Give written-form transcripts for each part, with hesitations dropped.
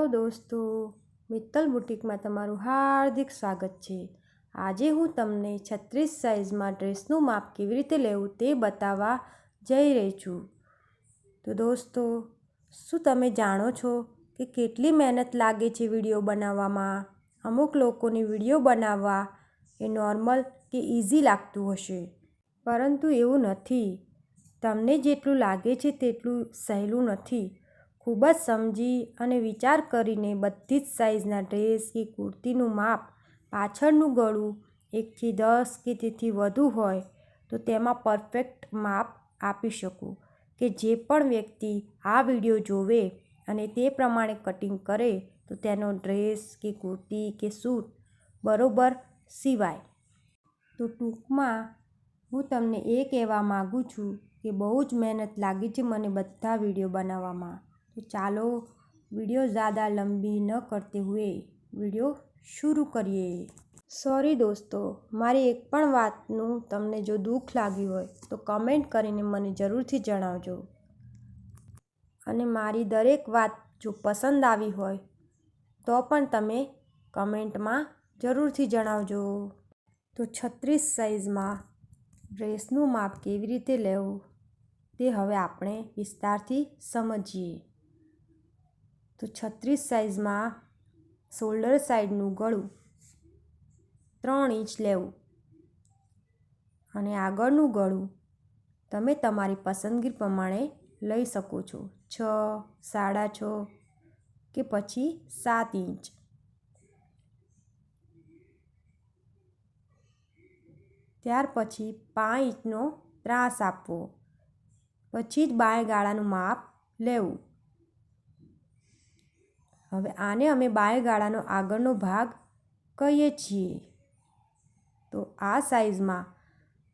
Hello દોસ્તો, મિત્તલ બુટીકમાં તમારું હાર્દિક સ્વાગત છે। આજે હું તમને 36 સાઇઝમાં ડ્રેસનું માપ કેવી રીતે લેવું તે બતાવવા જઈ રહી છું। તો દોસ્તો, શું તમે જાણો છો કે કેટલી મહેનત લાગે છે વિડીયો બનાવવામાં? અમુક લોકોને વિડીયો બનાવવા એ નોર્મલ કે ઇઝી લાગતું હશે, પરંતુ એવું નથી। તમને જેટલું લાગે છે તેટલું સહેલું નથી। ખૂબ જ સમજી અને વિચાર કરીને બધી જ સાઇઝના ડ્રેસ કે કુર્તીનું માપ, પાછળનું ગળું 1 થી 10 કે તેથી વધુ હોય તો તેમાં પરફેક્ટ માપ આપી શકું કે જે પણ વ્યક્તિ આ વિડીયો જોવે અને તે પ્રમાણે કટિંગ કરે તો તેનો ડ્રેસ કે કુર્તી કે સૂટ બરોબર સિવાય। તો ટૂંકમાં હું તમને એ કહેવા માગું છું કે બહુ જ મહેનત લાગી છે મને બધા વિડીયો બનાવવામાં। तो ચાલો वीडियो ज़्यादा लंबी न करते हुए वीडियो शुरू करिए। सॉरी दोस्तों, मारी एक पण वातનું તમને જો દુઃખ લાગ્યું હોય તો કમેન્ટ કરીને મને જરૂરથી જણાવજો, અને મારી દરેક વાત જો પસંદ આવી હોય તો પણ તમે કમેન્ટમાં જરૂરથી જણાવજો। તો 36 સાઇઝમાં ડ્રેસનું માપ કેવી રીતે લેવું તે હવે આપણે વિસ્તારથી સમજીએ। તો 36 સાઇઝમાં શોલ્ડર સાઈડનું ગળું 3 ઇંચ લેવું, અને આગળનું ગળું તમે તમારી પસંદગી પ્રમાણે લઈ શકો છો, 6, 6.5 કે પછી 7 ઇંચ। ત્યાર પછી 5 ઇંચનો ત્રાસ આપવો, પછી જ બાંય ગાળાનું માપ લેવું। હવે આને અમે બાંય ગાળાનો આગળનો ભાગ કહીએ છીએ। તો આ સાઇઝમાં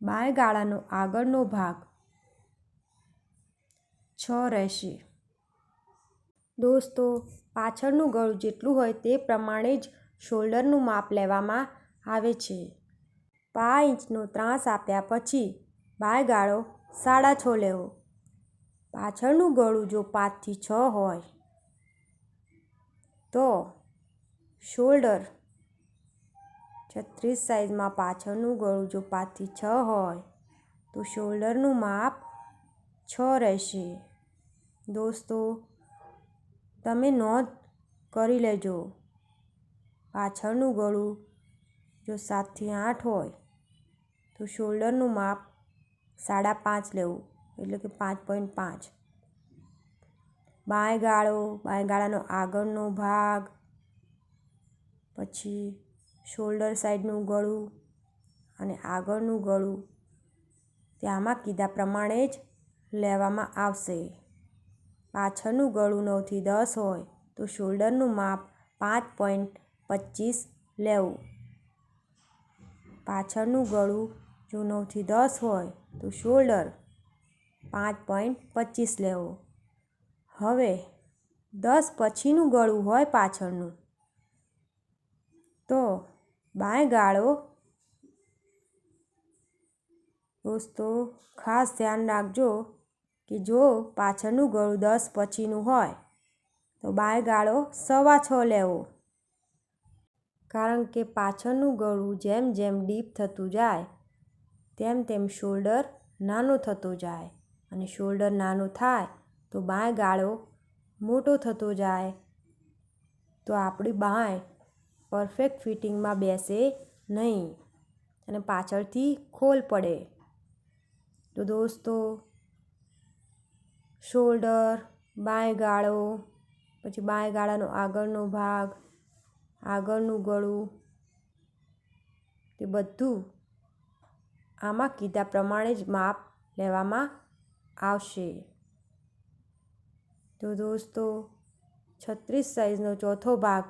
બાંય ગાળાનો આગળનો ભાગ 6 રહેશે। દોસ્તો, પાછળનું ગળું જેટલું હોય તે પ્રમાણે જ શોલ્ડરનું માપ લેવામાં આવે છે। 5 ઇંચનો ત્રાસ આપ્યા પછી બાંય ગાળો 6.5 લેવો। પાછળનું ગળું જો 5 થી 6 હોય તો શોલ્ડર 36 સાઇઝમાં પાછળનું ગળું જો 5 થી 6 હોય તો શોલ્ડરનું માપ 6 રહેશે। દોસ્તો, તમે નોંધ કરી લેજો, પાછળનું ગળું જો 7 થી 8 હોય તો શોલ્ડરનું માપ 5.5 લેવું, એટલે કે 5.5। બાંય ગાળાનો આગળનો ભાગ, પછી શોલ્ડર સાઈડનું ગળું અને આગળનું ગળું તે આમાં કીધા પ્રમાણે જ લેવામાં આવશે। પાછળનું ગળું 9 થી 10 હોય તો શોલ્ડરનું માપ 5.25 લેવું। પાછળનું ગળું જો 9 થી 10 હોય તો શોલ્ડર 5.25 લેવો। હવે 10 પછીનું ગળું હોય પાછળનું તો બાંય ગાળો, દોસ્તો ખાસ ધ્યાન રાખજો કે જો પાછળનું ગળું 10 પછીનું હોય તો બાંય ગાળો 6.25 લેવો, કારણ કે પાછળનું ગળું જેમ જેમ ડીપ થતું જાય તેમ તેમ શોલ્ડર નાનો થતો જાય, અને શોલ્ડર નાનો થાય તો બાંય ગાળો મોટો થતો જાય, તો આપણી બાંય પરફેક્ટ ફિટિંગમાં બેસે નહીં અને પાછળથી ખોલ પડે। તો દોસ્તો, શોલ્ડર, બાંય ગાળો, પછી બાંય ગાળાનો આગળનો ભાગ, આગળનું ગળું તે બધું આમાં કીધા પ્રમાણે જ માપ લેવામાં આવશે। તો દોસ્તો, 36 સાઇઝનો ચોથો ભાગ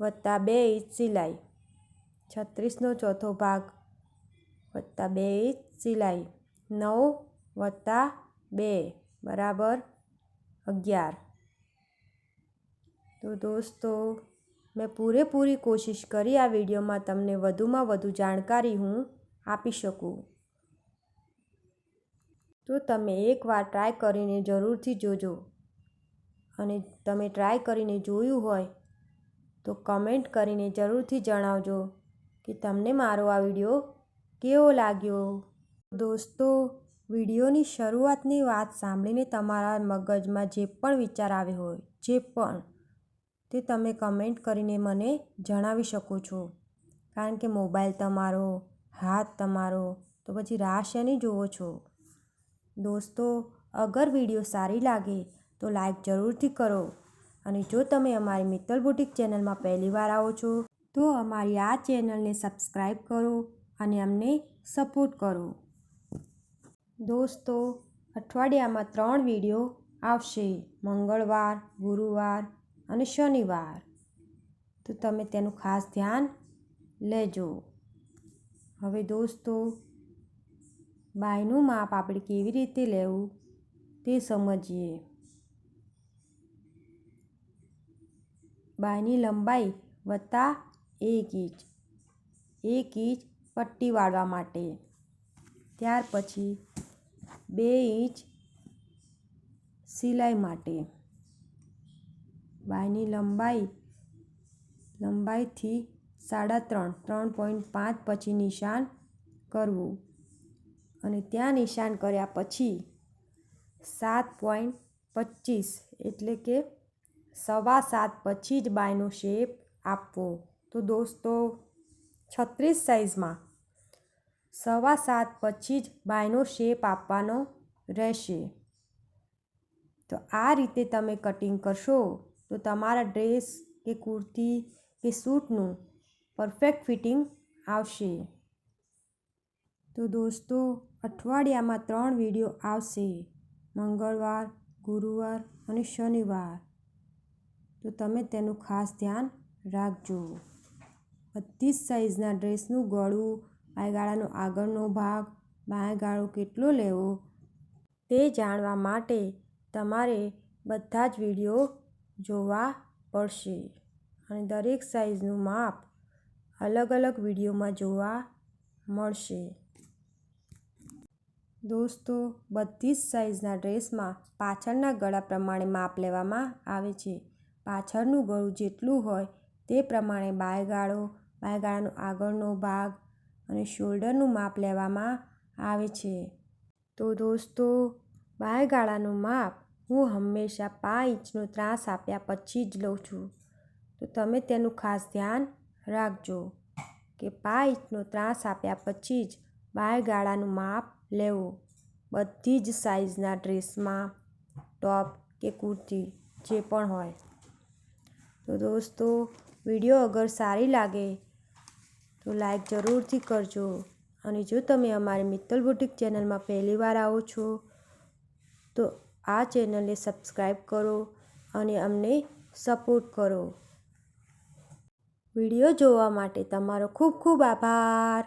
વત્તા 2 ઇંચ સિલાઈ, 36નો ચોથો ભાગ વત્તા 2 ઇંચ સિલાઈ, 9 વત્તા 2 બરાબર 11। તો દોસ્તો, મેં પૂરેપૂરી કોશિશ કરી આ વિડીયોમાં તમને વધુમાં વધુ જાણકારી હું આપી શકું। તો તમે એકવાર ટ્રાય કરીને જરૂરથી જોજો, અને તમે ટ્રાય કરીને જોયું હોય તો કમેન્ટ કરીને જરૂરથી જણાવજો કે તમને મારો આ વિડીયો કેવો લાગ્યો. દોસ્તો, વિડીયોની શરૂઆતની વાત સાંભળીને તમારા મગજમાં જે પણ વિચાર આવ્યો હોય, જે પણ, તે તમે કમેન્ટ કરીને મને જણાવી શકો છો. કારણ કે મોબાઈલ તમારો, હાથ તમારો, તો પછી રાહ શેની જુઓ છો? દોસ્તો, અગર વિડીયો સારી લાગે તો લાઈક જરૂરથી કરો. અને જો તમે અમારી મિત્તલ બુટીક ચેનલમાં પહેલી વાર આવો છો તો અમારી આ ચેનલને સબસ્ક્રાઈબ કરો અને અમને સપોર્ટ કરો. દોસ્તો, અઠવાડિયામાં 3 વિડીયો આવશે, મંગળવાર, ગુરુવાર અને શનિવાર. તો તમે તેનું ખાસ ધ્યાન લેજો. હવે દોસ્તો, બાયનું માપ આપણે કેવી રીતે લેવું તે સમજીએ. બાયની લંબાઈ વત્તા 1 ઇંચ, 1 ઇંચ પટ્ટી વાળવા માટે. ત્યાર પછી 2 ઇંચ સિલાઈ માટે. બાયની લંબાઈથી 3.5 3.5 પછી નિશાન કરવું. અને ત્યાં નિશાન કર્યા પછી 7.25 એટલે કે 7.25 પછી જ બાયનો શેપ આપવો. તો દોસ્તો, 36 સાઇઝમાં 7.25 પછી જ બાયનો શેપ આપવાનો રહેશે. તો આ રીતે તમે કટિંગ કરશો તો તમારા ડ્રેસ કે કુર્તી કે સૂટનું પરફેક્ટ ફિટિંગ આવશે. તો દોસ્તો, અઠવાડિયામાં 3 વિડીયો આવશે, મંગળવાર, ગુરુવાર અને શનિવાર. તો તમે તેનું ખાસ ધ્યાન રાખજો. બધી જ સાઇઝના ડ્રેસનું ગળું, બાયગાળાનો આગળનો ભાગ, બાયગાળો કેટલો લેવો તે જાણવા માટે તમારે બધા જ વિડીયો જોવા પડશે. અને દરેક સાઇઝનું માપ અલગ અલગ વિડીયોમાં જોવા મળશે. દોસ્તો, બધી જ સાઇઝના ડ્રેસમાં પાછળના ગળા પ્રમાણે માપ લેવામાં આવે છે. પાછળનું ગળું જેટલું હોય તે પ્રમાણે બાયગાળો, બાયગાળાનો આગળનો ભાગ અને શોલ્ડરનું માપ લેવામાં આવે છે. તો દોસ્તો, બાયગાળાનું માપ હું હંમેશા 5 ઇંચનો ત્રાસ આપ્યા પછી જ લઉં છું. તો તમે તેનું ખાસ ધ્યાન રાખજો કે 5 ઇંચનો ત્રાસ આપ્યા પછી જ બાયગાળાનું માપ લેવું. બધી જ સાઇઝના ડ્રેસમાં, ટોપ કે કુર્તી જે પણ હોય. તો દોસ્તો, વિડીયો અગર સારી લાગે તો લાઈક જરૂરથી કરજો. અને જો તમે અમારી મિત્તલ બુટીક ચેનલમાં પહેલી વાર આવો છો તો આ ચેનલને સબસ્ક્રાઈબ કરો અને અમને સપોર્ટ કરો. વિડીયો જોવા માટે તમારો ખૂબ ખૂબ આભાર.